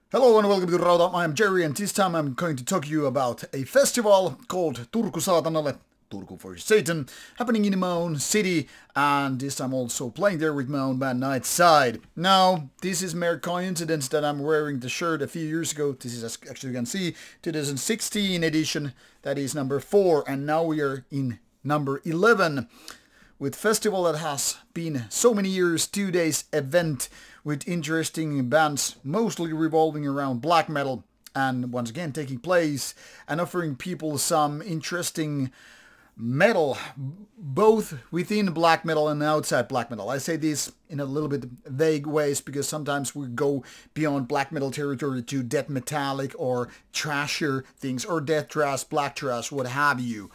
Hello and welcome to Rauta. I am Jerry and this time I'm going to talk to you about a festival called Turku saatanalle, Turku for Satan, happening in my own city, and this time also playing there with my own band Nightside. Now, this is mere coincidence that I'm wearing the shirt a few years ago. This is, as actually you can see, 2016 edition, that is number 4, and now we are in number 11. With festival that has been so many years, 2 days event with interesting bands mostly revolving around black metal and once again taking place and offering people some interesting metal both within black metal and outside black metal. I say this in a little bit vague ways because sometimes we go beyond black metal territory to death metallic or trashier things or death thrash, black thrash, what have you.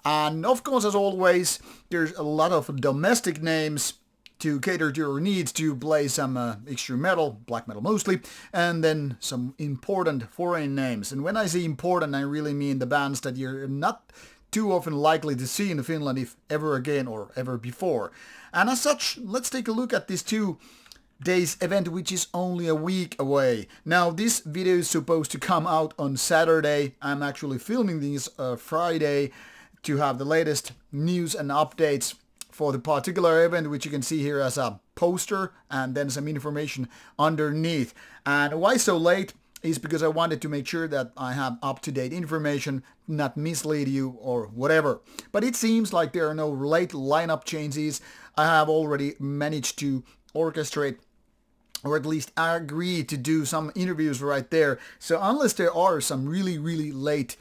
And of course, as always, there's a lot of domestic names to cater to your needs to play some extreme metal, black metal mostly, and then some important foreign names. And when I say important, I really mean the bands that you're not too often likely to see in Finland, if ever again or ever before. And as such, let's take a look at this 2 days event, which is only a week away. Now, this video is supposed to come out on Saturday. I'm actually filming this Friday to have the latest news and updates for the particular event, which you can see here as a poster and then some information underneath. And why so late is because I wanted to make sure that I have up-to-date information, not mislead you or whatever. But it seems like there are no late lineup changes. I have already managed to orchestrate or at least agree to do some interviews right there. So unless there are some really late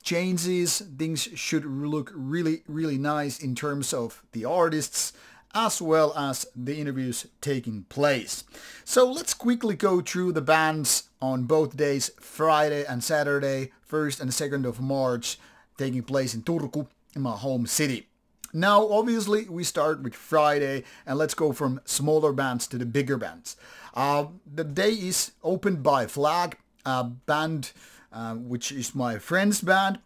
changes, things should look really nice in terms of the artists as well as the interviews taking place. So let's quickly go through the bands on both days, Friday and Saturday, 1st and 2nd of March, taking place in Turku, in my home city. Now, obviously, we start with Friday, and let's go from smaller bands to the bigger bands. The day is opened by Flag, a band which is my friend's band,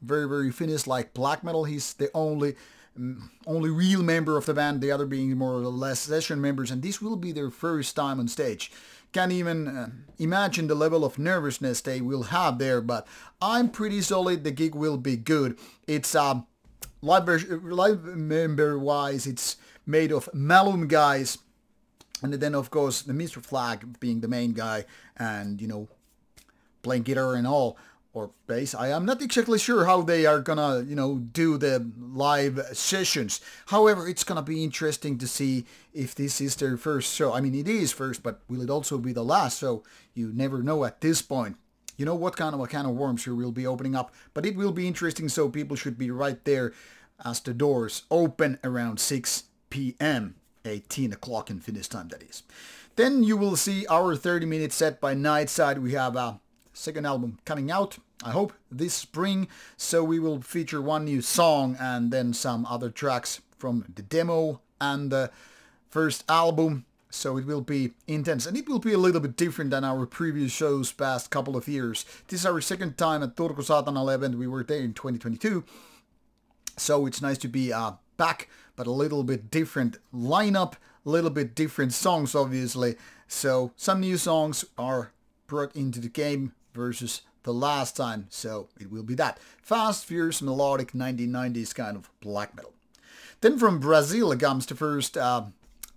very Finnish like black metal. He's the only real member of the band, the other being more or less session members, and this will be their first time on stage. Can't even imagine the level of nervousness they will have there, but I'm pretty solid the gig will be good. It's live member wise, it's made of Malum guys, and then of course the Mr. Flag being the main guy, and you know, playing guitar and all, or bass. I am not exactly sure how they are gonna, do the live sessions. However, it's gonna be interesting to see if this is their first show. I mean, it is first, but will it also be the last? So you never know at this point. You know what kind of worms here will be opening up, but it will be interesting, so people should be right there as the doors open around 6 p.m. 18 o'clock in Finnish time, that is. Then you will see our 30-minute set by Nightside. We have a second album coming out, I hope, this spring, so we will feature one new song and then some other tracks from the demo and the first album, so it will be intense, and it will be a little bit different than our previous shows past couple of years. This is our second time at Turku saatanalle event. We were there in 2022, so it's nice to be back, but a little bit different lineup, a little bit different songs obviously, so some new songs are brought into the game versus the last time, so it will be that. Fast, fierce, melodic 1990s kind of black metal. Then from Brazil comes the first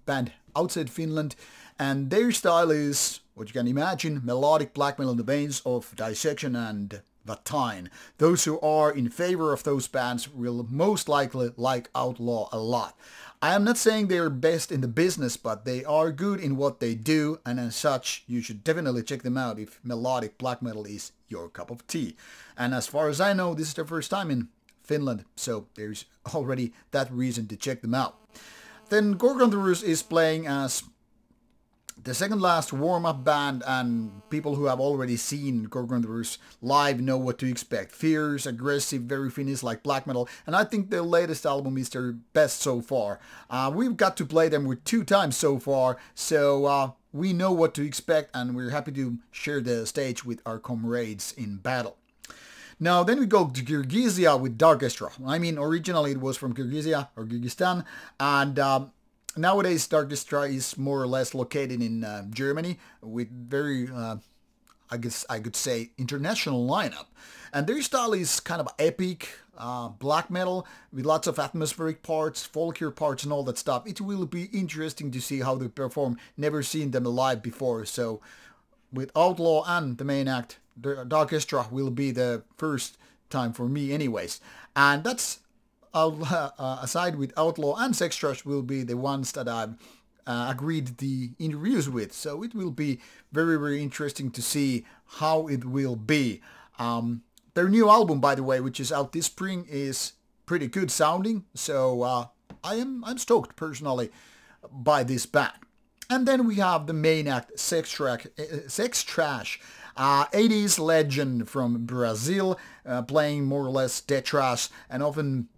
band outside Finland, and their style is, what you can imagine, melodic black metal in the veins of Dissection and Vatine. Those who are in favor of those bands will most likely like Outlaw a lot. I am not saying they are best in the business, but they are good in what they do, and as such, you should definitely check them out if melodic black metal is your cup of tea. And as far as I know, this is their first time in Finland, so there's already that reason to check them out. Then Gorgonthurus is playing as the second last warm-up band, and people who have already seen Gorgonthurus live know what to expect. Fierce, aggressive, very Finnish like black metal, and I think their latest album is their best so far. We've got to play them with 2 times so far, so we know what to expect, and we're happy to share the stage with our comrades in battle. Now then we go to Kyrgyzia with Darkestra. I mean, originally it was from Kyrgyzia or Kyrgyzstan, and Nowadays, Darkestra is more or less located in Germany with very, I guess I could say, international lineup. And their style is kind of epic, black metal with lots of atmospheric parts, folkier parts and all that stuff. It will be interesting to see how they perform. Never seen them live before. So with Outlaw and the main act, the Darkestra will be the first time for me anyways. And that's aside with Outlaw and Sex Trash will be the ones that I've agreed the interviews with. So it will be very, very interesting to see how it will be. Their new album, by the way, which is out this spring, is pretty good sounding. So I'm stoked personally by this band. And then we have the main act, Sex Trash, 80s legend from Brazil, playing more or less death trash and often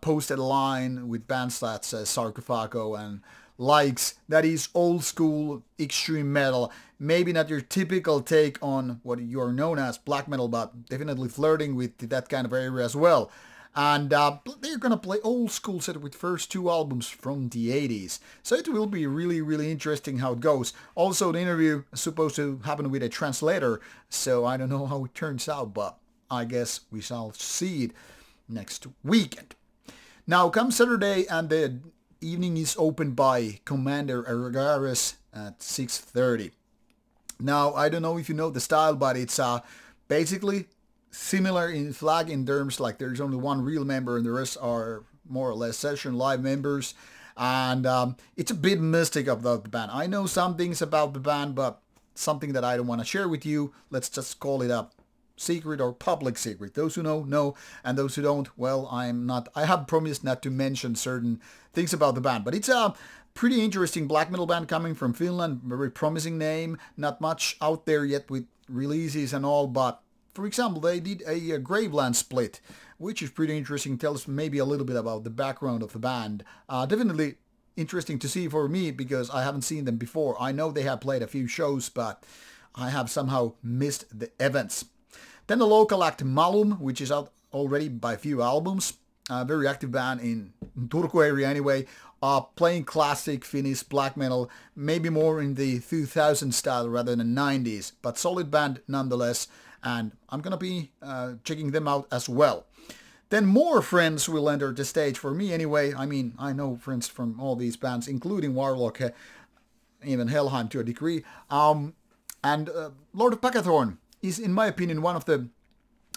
posted a line with bands that says Sarcophago and likes. That is old school extreme metal. Maybe not your typical take on what you are known as black metal, but definitely flirting with that kind of area as well. And they're gonna play old school set with first two albums from the 80s. So it will be really, really interesting how it goes. Also, the interview is supposed to happen with a translator, so I don't know how it turns out, but I guess we shall see it next weekend. Now, come Saturday, and the evening is opened by Commander Aragares at 6:30. Now, I don't know if you know the style, but it's basically similar in flag in terms like there's only one real member and the rest are more or less session live members. And it's a bit mystic about the band. I know some things about the band, but something that I don't want to share with you. Let's just call it a secret or public secret. Those who know, and those who don't, well, I have promised not to mention certain things about the band. But it's a pretty interesting black metal band coming from Finland. Very promising name. Not much out there yet with releases and all, but for example, they did a Graveland split, which is pretty interesting. Tells maybe a little bit about the background of the band. Definitely interesting to see for me because I haven't seen them before. I know they have played a few shows, but I have somehow missed the events. Then the local act Malum, which is out already by a few albums. Very active band in Turku area anyway. Playing classic Finnish black metal, maybe more in the 2000 style rather than 90s, but solid band nonetheless. And I'm gonna be checking them out as well. Then more friends will enter the stage for me anyway. I mean, I know friends from all these bands, including Warlock, even Helheim to a degree. And Lord of Pagathorn is, in my opinion, one of the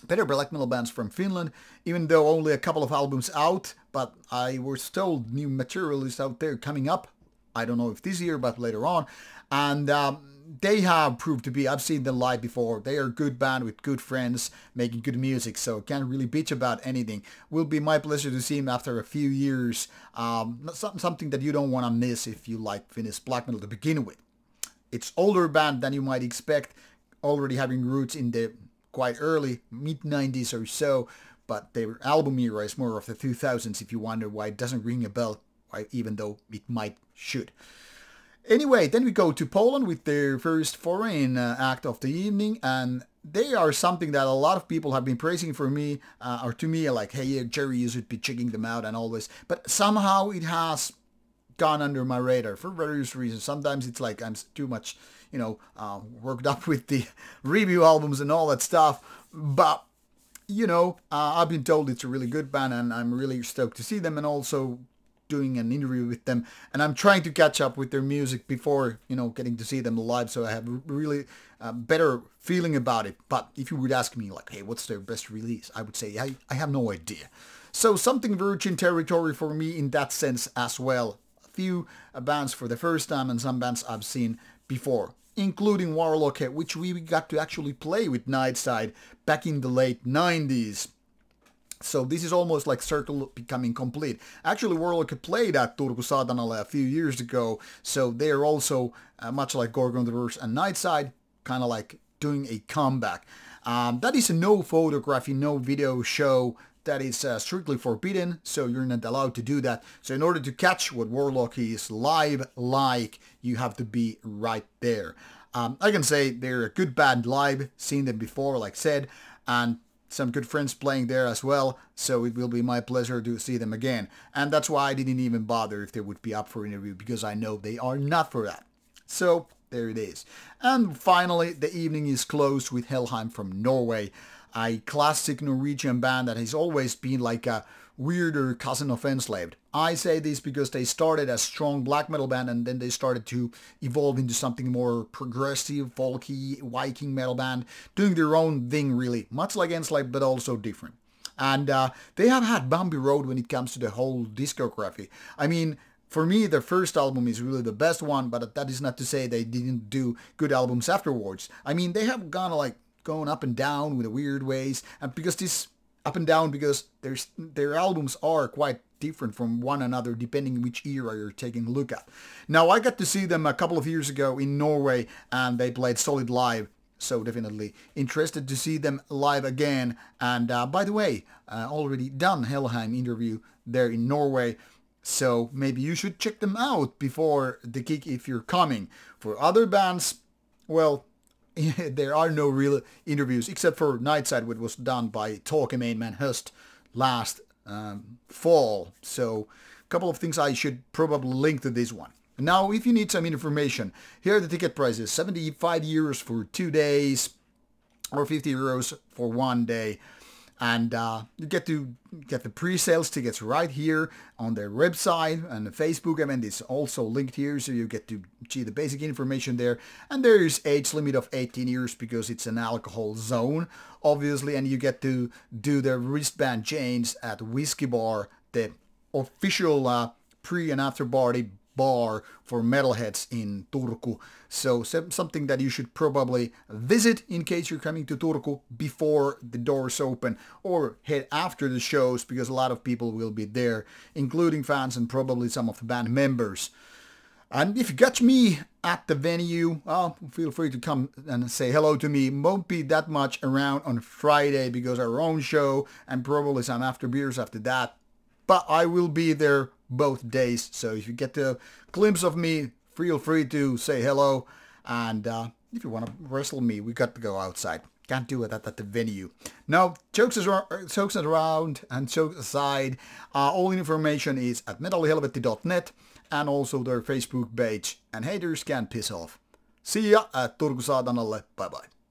better black metal bands from Finland, even though only a couple of albums out. But I was told new material is out there coming up. I don't know if this year, but later on. And they have proved to be, I've seen them live before. They are a good band with good friends, making good music, so can't really bitch about anything. Will be my pleasure to see them after a few years. Something that you don't want to miss if you like Finnish black metal to begin with. It's older band than you might expect, already having roots in the quite early, mid-90s or so, but their album era is more of the 2000s if you wonder why it doesn't ring a bell, even though it might should. Anyway, then we go to Poland with their first foreign act of the evening, and they are something that a lot of people have been praising for me, or to me, like, hey, yeah, Jerry, you should be checking them out and all this. But somehow it has gone under my radar for various reasons. Sometimes it's like I'm too much, worked up with the review albums and all that stuff. But, I've been told it's a really good band, and I'm really stoked to see them, and also doing an interview with them, and I'm trying to catch up with their music before getting to see them live, so I have really better feeling about it. But if you would ask me like, hey, what's their best release, I would say I have no idea. So something virgin territory for me in that sense as well. A few bands for the first time and some bands I've seen before, including Warlock, which we got to actually play with Nightside back in the late 90s. So this is almost like circle becoming complete. Actually, Warlock played at Turku saatanalle a few years ago, so they are also, much like Gorgon the Verse and Nightside, kind of like doing a comeback. That is a no photography, no video show. That is strictly forbidden, so you're not allowed to do that. So in order to catch what Warlock is live like, you have to be right there. I can say they're a good band live, seen them before, like I said, and some good friends playing there as well, so it will be my pleasure to see them again. And that's why I didn't even bother if they would be up for interview, because I know they are not for that. So there it is. And finally, the evening is closed with Helheim from Norway, a classic Norwegian band that has always been like a weirder cousin of Enslaved. I say this because they started as strong black metal band and then they started to evolve into something more progressive, folky, Viking metal band, doing their own thing really, much like Enslaved but also different. And they have had bumpy road when it comes to the whole discography. I mean, for me, their first album is really the best one, but that is not to say they didn't do good albums afterwards. I mean, they have going up and down with the weird ways, and because this up and down because their albums are quite different from one another depending which era you're taking a look at. Now, I got to see them a couple of years ago in Norway and they played solid live, so definitely interested to see them live again. And by the way, already done Helheim interview there in Norway, so maybe you should check them out before the gig if you're coming. For other bands, well, there are no real interviews except for Nightside, which was done by Talke main man Höst last fall. So a couple of things I should probably link to this one. Now, if you need some information, here are the ticket prices: 75 euros for 2 days or 50 euros for 1 day. And you get to get the pre-sales tickets right here on their website, and the Facebook event is also linked here, so you get to see the basic information there. And there is age limit of 18 years because it's an alcohol zone, obviously, and you get to do the wristband change at Whiskey Bar, the official pre and after party bar for metalheads in Turku. So something that you should probably visit in case you're coming to Turku before the doors open, or head after the shows because a lot of people will be there, including fans and probably some of the band members. And if you catch me at the venue, feel free to come and say hello to me. Won't be that much around on Friday because our own show and probably some after beers after that. But I will be there both days, so if you get a glimpse of me, feel free to say hello. And if you want to wrestle me, we got to go outside. Can't do it at the venue. Now, jokes around and jokes aside, all information is at metallihelvetti.net and also their Facebook page. And haters can piss off. See ya at Turku saatanalle. Bye bye.